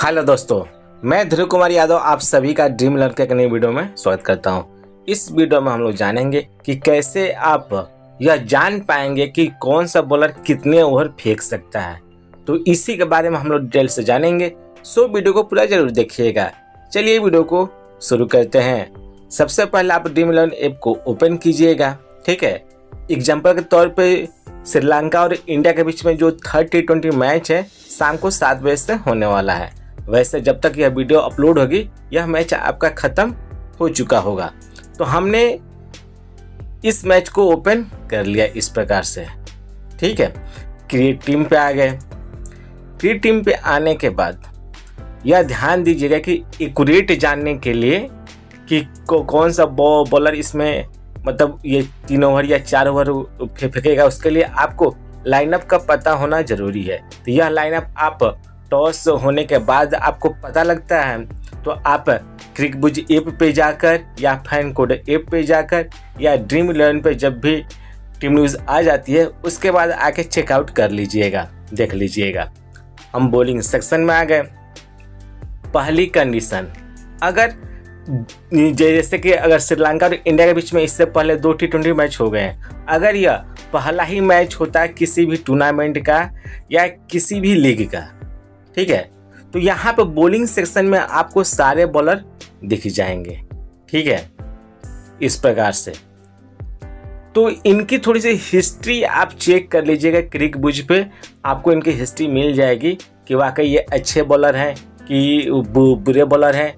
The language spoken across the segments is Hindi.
हेलो दोस्तों, मैं ध्रुव कुमार यादव आप सभी का ड्रीम इलेवन के एक नई वीडियो में स्वागत करता हूं। इस वीडियो में हम लोग जानेंगे कि कैसे आप यह जान पाएंगे कि कौन सा बॉलर कितने ओवर फेंक सकता है। तो इसी के बारे में हम लोग डिटेल से जानेंगे, सो वीडियो को पूरा जरूर देखिएगा। चलिए वीडियो को शुरू करते हैं। सबसे पहले आप ड्रीम इलेवन ऐप को ओपन कीजिएगा। ठीक है, एग्जाम्पल के तौर पे श्रीलंका और इंडिया के बीच में जो थर्ड T20 मैच है शाम को 7 बजे से होने वाला है। वैसे जब तक यह वीडियो अपलोड होगी यह मैच आपका ख़त्म हो चुका होगा। तो हमने इस मैच को ओपन कर लिया इस प्रकार से। ठीक है, क्रिएट टीम पे आ गए। क्रिएट टीम पे आने के बाद यह ध्यान दीजिएगा कि एक्यूरेट जानने के लिए कि कौन सा बॉलर इसमें मतलब ये 3 ओवर या 4 ओवर फेंकेगा, उसके लिए आपको लाइनअप का पता होना जरूरी है। तो यह लाइनअप आप टॉस होने के बाद आपको पता लगता है, तो आप क्रिकबुज ऐप पे जाकर या फैन कोड ऐप पे जाकर या ड्रीम इलेवन पे जब भी टीम न्यूज़ आ जाती है उसके बाद आके चेकआउट कर लीजिएगा, देख लीजिएगा। हम बॉलिंग सेक्शन में आ गए। पहली कंडीशन, अगर जैसे कि अगर श्रीलंका और इंडिया के बीच में इससे पहले 2 T20 मैच हो गए हैं, अगर यह पहला ही मैच होता है किसी भी टूर्नामेंट का या किसी भी लीग का, ठीक है, तो यहाँ पे बॉलिंग सेक्शन में आपको सारे बॉलर दिख जाएंगे। ठीक है, इस प्रकार से। तो इनकी थोड़ी सी हिस्ट्री आप चेक कर लीजिएगा। क्रिकबुज पे आपको इनकी हिस्ट्री मिल जाएगी कि वाकई ये अच्छे बॉलर हैं कि बुरे बॉलर हैं,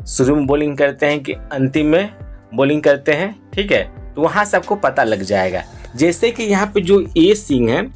शुरू में बॉलिंग करते हैं कि अंतिम में बॉलिंग करते हैं। ठीक है, तो वहाँ से आपको पता लग जाएगा। जैसे कि यहाँ पे जो ए सिंह है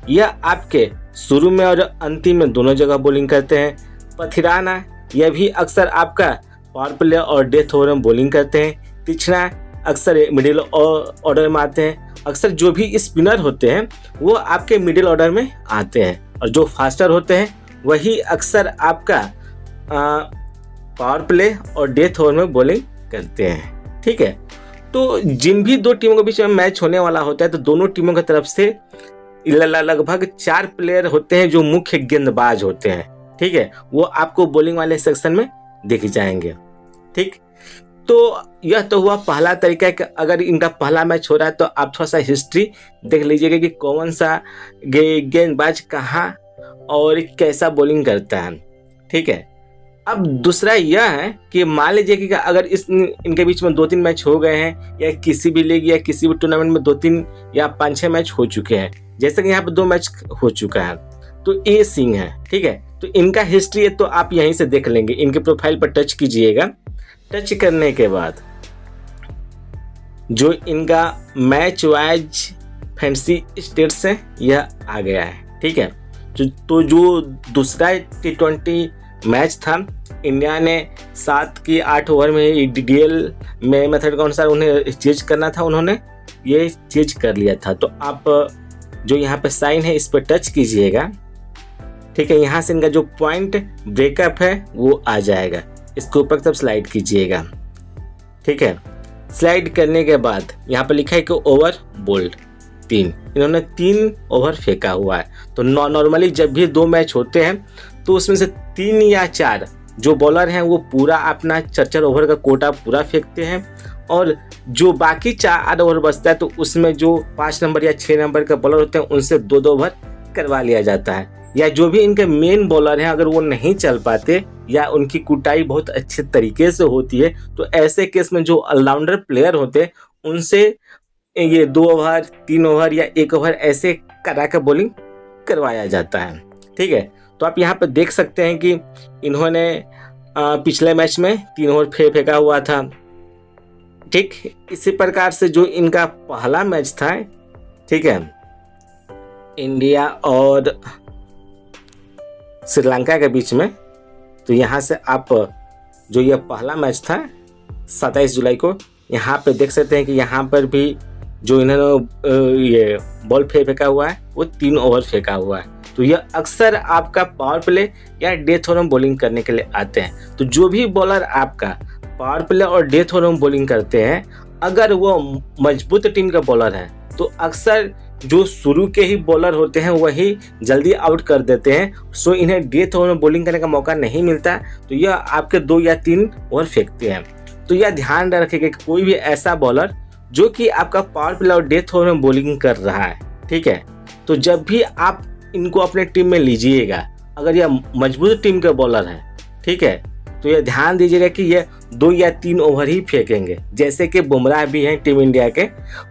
यह आपके शुरू में और अंतिम में दोनों जगह बॉलिंग करते हैं। पथिराना यह भी अक्सर आपका पावर प्ले और डेथ ओवर में बॉलिंग करते हैं। तीक्ष्णा अक्सर मिडिल ऑर्डर में आते हैं। अक्सर जो भी स्पिनर होते हैं वो आपके मिडिल ऑर्डर में आते हैं और जो फास्टर होते हैं वही अक्सर आपका पावर प्ले और डेथ ओवर में बॉलिंग करते हैं। ठीक है, तो जिन भी 2 टीमों के बीच में मैच होने वाला होता है तो दोनों टीमों की तरफ से लगभग 4 प्लेयर होते हैं जो मुख्य गेंदबाज होते हैं। ठीक है, वो आपको बॉलिंग वाले सेक्शन में दिख जाएंगे। ठीक, तो यह तो हुआ पहला तरीका कि अगर इनका पहला मैच हो रहा है तो आप थोड़ा सा हिस्ट्री देख लीजिएगा कि कौन सा गेंदबाज कहाँ और कैसा बॉलिंग करता है। ठीक है, अब दूसरा यह है कि मान लीजिए कि अगर इनके बीच में 2-3 मैच हो गए हैं या किसी भी लीग या किसी भी टूर्नामेंट में 2-3 या 5-6 मैच हो चुके हैं, जैसे कि यहाँ पे 2 मैच हो चुका है, तो ए सिंह है। ठीक है, तो इनका हिस्ट्री है तो आप यहीं से देख लेंगे। इनके प्रोफाइल पर टच कीजिएगा। टच करने के बाद जो इनका मैच वाइज फैंसी स्टेट्स है यह आ गया है। ठीक है, तो जो दूसरा T20 मैच था, इंडिया ने 7 की 8 ओवर में DDL में मेथड के अनुसार उन्हें चेंज करना था, उन्होंने ये चेंज कर लिया था। तो आप जो यहाँ पे साइन है इस पर टच कीजिएगा। ठीक है, यहाँ से इनका जो पॉइंट ब्रेकअप है वो आ जाएगा, इसके ऊपर तब स्लाइड कीजिएगा। ठीक है, स्लाइड करने के बाद यहाँ पे लिखा है कि ओवर बोल्ड 3, इन्होंने 3 ओवर फेंका हुआ है। तो नॉर्मली जब भी 2 मैच होते हैं तो उसमें से 3 या 4 जो बॉलर हैं वो पूरा अपना 4 ओवर का कोटा पूरा फेंकते हैं और जो बाकी 4 ओवर बचता है तो उसमें जो 5 नंबर या 6 नंबर के बॉलर होते हैं उनसे 2-2 ओवर करवा लिया जाता है। या जो भी इनके मेन बॉलर हैं अगर वो नहीं चल पाते या उनकी कुटाई बहुत अच्छे तरीके से होती है तो ऐसे केस में जो ऑलराउंडर प्लेयर होते हैं उनसे ये 2 ओवर 3 ओवर या 1 ओवर ऐसे करा कर बॉलिंग करवाया जाता है। ठीक है, तो आप यहाँ पर देख सकते हैं कि इन्होंने पिछले मैच में 3 ओवर फेंका हुआ था। ठीक, इसी प्रकार से जो इनका पहला मैच था, ठीक है, इंडिया और श्रीलंका के बीच में, तो यहाँ से आप जो ये पहला मैच था 27 जुलाई को, यहाँ पे देख सकते हैं कि यहाँ पर भी जो इन्होंने ये बॉल फेंका हुआ है वो 3 ओवर फेंका हुआ है। तो यह अक्सर आपका पावर प्ले या डेथ ओवर में बॉलिंग करने के लिए आते हैं। तो जो भी बॉलर आपका पावर प्ले और डेथ ओवर में बॉलिंग करते हैं, अगर वो मजबूत टीम का बॉलर है तो अक्सर जो शुरू के ही बॉलर होते हैं वही जल्दी आउट कर देते हैं, सो इन्हें डेथ ओवर में बॉलिंग करने का मौका नहीं मिलता, तो यह आपके 2 या 3 ओवर फेंकते हैं। तो यह ध्यान रखिएगा कि कोई भी ऐसा बॉलर जो कि आपका पावर प्ले और डेथ ओवर में बॉलिंग कर रहा है, ठीक है, तो जब भी आप इनको अपने टीम में लीजिएगा, अगर यह मजबूत टीम के बॉलर हैं, ठीक है, तो यह ध्यान दीजिएगा कि यह 2 या 3 ओवर ही फेंकेंगे। जैसे कि बुमराह भी हैं टीम इंडिया के,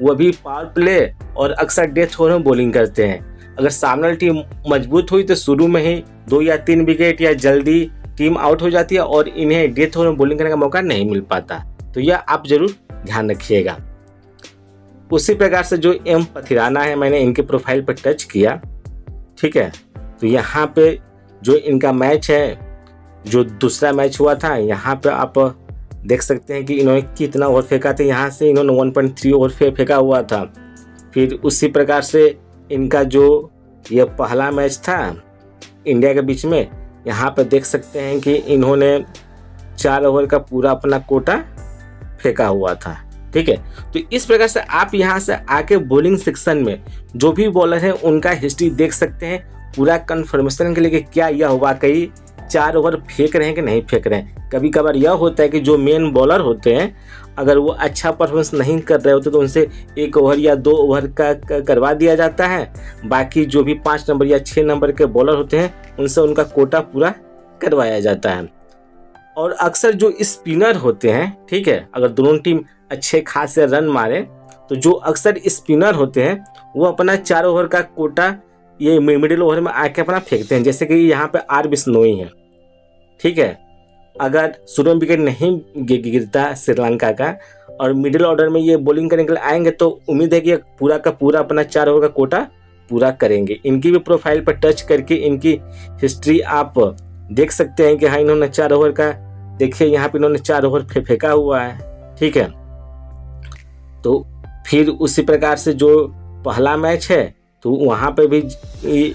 वो भी पावर प्ले और अक्सर डेथ ओवर में बॉलिंग करते हैं। अगर सामने टीम मजबूत हुई तो शुरू में ही 2 या 3 विकेट या जल्दी टीम आउट हो जाती है और इन्हें डेथ ओवर में बॉलिंग करने का मौका नहीं मिल पाता, तो यह आप जरूर ध्यान रखिएगा। उसी प्रकार से जो एम पथिराना है, मैंने इनके प्रोफाइल पर टच किया, ठीक है, तो यहाँ पे जो इनका मैच है, जो दूसरा मैच हुआ था, यहाँ पे आप देख सकते हैं कि इन्होंने कितना ओवर फेंका था। यहाँ से इन्होंने 1.3 ओवर फेंका हुआ था। फिर उसी प्रकार से इनका जो ये पहला मैच था इंडिया के बीच में, यहाँ पे देख सकते हैं कि इन्होंने 4 ओवर का पूरा अपना कोटा फेंका हुआ था, ठीक है। तो इस प्रकार से आप यहाँ से आके बॉलिंग सेक्शन में जो भी बॉलर हैं उनका हिस्ट्री देख सकते हैं, पूरा कन्फर्मेशन के लिए कि क्या यह वाकई 4 ओवर फेंक रहे हैं कि नहीं फेंक रहे हैं। कभी कभार यह होता है कि जो मेन बॉलर होते हैं, अगर वो अच्छा परफॉर्मेंस नहीं कर रहे होते तो उनसे 1 ओवर या 2 ओवर का करवा दिया जाता है। बाकी जो भी 5 नंबर या 6 नंबर के बॉलर होते हैं उनसे उनका कोटा पूरा करवाया जाता है। और अक्सर जो स्पिनर होते हैं, ठीक है, अगर दोनों टीम अच्छे खासे रन मारे तो जो अक्सर स्पिनर होते हैं वो अपना 4 ओवर का कोटा ये मिडिल ओवर में आके अपना फेंकते हैं। जैसे कि यहाँ पे आर बिश्नोई है, ठीक है, अगर शुरू में विकेट नहीं गिरता श्रीलंका का और मिडिल ऑर्डर में ये बॉलिंग करने के लिए आएंगे तो उम्मीद है कि पूरा का पूरा अपना 4 ओवर का कोटा पूरा करेंगे। इनकी भी प्रोफाइल पर टच करके इनकी हिस्ट्री आप देख सकते हैं कि हाँ, इन्होंने 4 ओवर का, देखिए यहाँ पे इन्होंने 4 ओवर फेंका हुआ है, ठीक है। तो फिर उसी प्रकार से जो पहला मैच है तो वहाँ पे भी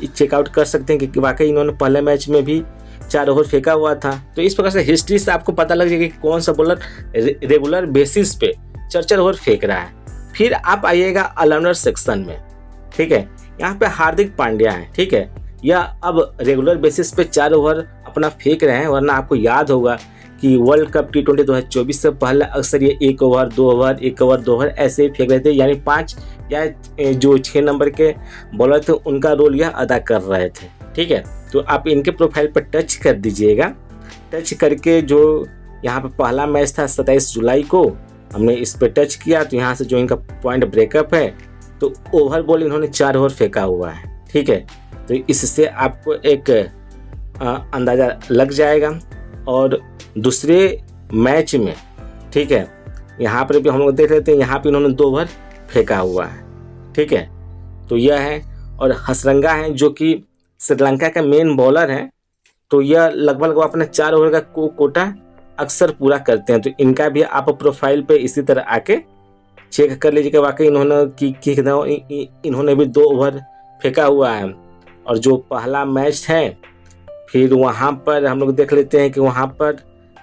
चेकआउट कर सकते हैं कि वाकई इन्होंने पहले मैच में भी 4 ओवर फेंका हुआ था। तो इस प्रकार से हिस्ट्री से आपको पता लग जाएगा कि कौन सा बॉलर रेगुलर बेसिस पे 4 ओवर फेंक रहा है। फिर आप आइएगा ऑलराउंडर सेक्शन में, ठीक है, यहाँ पे हार्दिक पांड्या है, ठीक है, यह अब रेगुलर बेसिस पे 4 ओवर अपना फेंक रहे हैं। वरना आपको याद होगा कि वर्ल्ड कप T20 2024 से पहले अक्सर ये 1 ओवर 2 ओवर 1 ओवर 2 ओवर ऐसे ही फेंक रहे थे, यानी 5 या जो 6 नंबर के बॉलर थे उनका रोल यह अदा कर रहे थे, ठीक है। तो आप इनके प्रोफाइल पर टच कर दीजिएगा। टच करके जो यहाँ पे पहला मैच था 27 जुलाई को, हमने इस पर टच किया तो यहाँ से जो इनका पॉइंट ब्रेकअप है तो ओवर बॉल इन्होंने 4 ओवर फेंका हुआ है, ठीक है। तो इससे आपको एक अंदाज़ा लग जाएगा। और दूसरे मैच में, ठीक है, यहाँ पर भी हम लोग देख लेते हैं, यहाँ पे इन्होंने 2 ओवर फेंका हुआ है, ठीक है। तो यह है, और हसरंगा है जो कि श्रीलंका का मेन बॉलर है, तो यह लगभग अपना 4 ओवर का कोटा अक्सर पूरा करते हैं। तो इनका भी आप प्रोफाइल पे इसी तरह आके चेक कर लीजिएगा वाकई इन्होंने भी 2 ओवर फेंका हुआ है। और जो पहला मैच है फिर वहाँ पर हम लोग देख लेते हैं कि वहाँ पर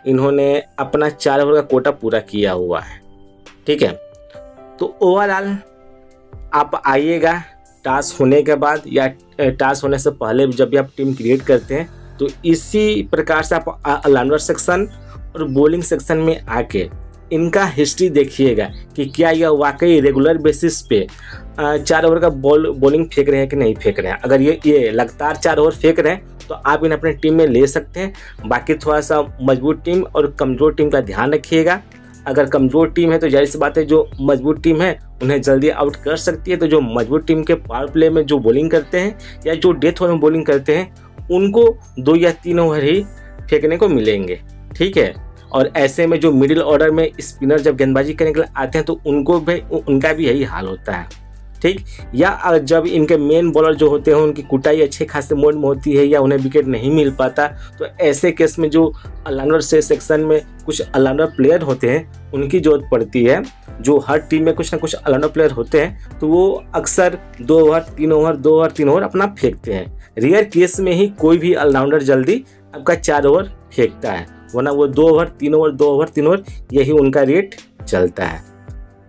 इन्होंने अपना 4 ओवर का कोटा पूरा किया हुआ है, ठीक है। तो ओवरऑल आप आइएगा टॉस होने के बाद या टॉस होने से पहले जब भी आप टीम क्रिएट करते हैं तो इसी प्रकार से आप ऑलराउंडर सेक्शन और बॉलिंग सेक्शन में आके इनका हिस्ट्री देखिएगा कि क्या यह वाकई रेगुलर बेसिस पे 4 ओवर का बॉलिंग फेंक रहे हैं कि नहीं फेंक रहे हैं। अगर ये लगातार 4 ओवर फेंक रहे हैं तो आप इन्हें अपने टीम में ले सकते हैं। बाकी थोड़ा सा मजबूत टीम और कमज़ोर टीम का ध्यान रखिएगा। अगर कमज़ोर टीम है तो जाहिर सी बात है जो मजबूत टीम है उन्हें जल्दी आउट कर सकती है। तो जो मजबूत टीम के पावर प्ले में जो बॉलिंग करते हैं या जो डेथ ओवर में बॉलिंग करते हैं उनको 2 या 3 ओवर ही फेंकने को मिलेंगे, ठीक है। और ऐसे में जो मिडिल ऑर्डर में स्पिनर जब गेंदबाजी करने के लिए आते हैं तो उनका भी यही हाल होता है, ठीक। या जब इनके मेन बॉलर जो होते हैं उनकी कुटाई अच्छे खासे मोड में होती है या उन्हें विकेट नहीं मिल पाता, तो ऐसे केस में जो ऑलराउंडर से सेक्शन में कुछ ऑलराउंडर प्लेयर होते हैं उनकी जरूरत पड़ती है। जो हर टीम में कुछ ना कुछ ऑलराउंडर प्लेयर होते हैं तो वो अक्सर 2 ओवर 3 ओवर 2 ओवर 3 ओवर अपना फेंकते हैं। रेयर केस में ही कोई भी ऑलराउंडर जल्दी आपका 4 ओवर फेंकता है, वरना वो 2 ओवर 3 ओवर 2 ओवर 3 ओवर यही उनका रेट चलता है,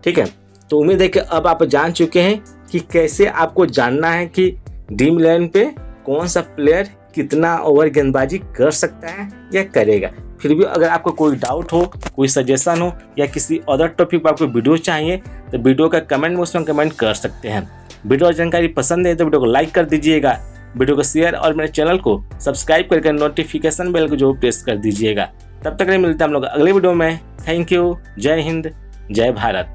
ठीक है। तो उम्मीद है कि अब आप जान चुके हैं कि कैसे आपको जानना है कि ड्रीम 11 पे कौन सा प्लेयर कितना ओवर गेंदबाजी कर सकता है या करेगा। फिर भी अगर आपको कोई डाउट हो, कोई सजेशन हो या किसी अदर टॉपिक पर आपको वीडियो चाहिए तो वीडियो का कमेंट बॉक्स में कमेंट कर सकते हैं। वीडियो और जानकारी पसंद है तो वीडियो को लाइक कर दीजिएगा, वीडियो को शेयर और मेरे चैनल को सब्सक्राइब करके नोटिफिकेशन बेल को जो प्रेस कर दीजिएगा। तब तक मिलते हैं हम लोग अगले वीडियो में। Thank you. जय हिंद, जय भारत।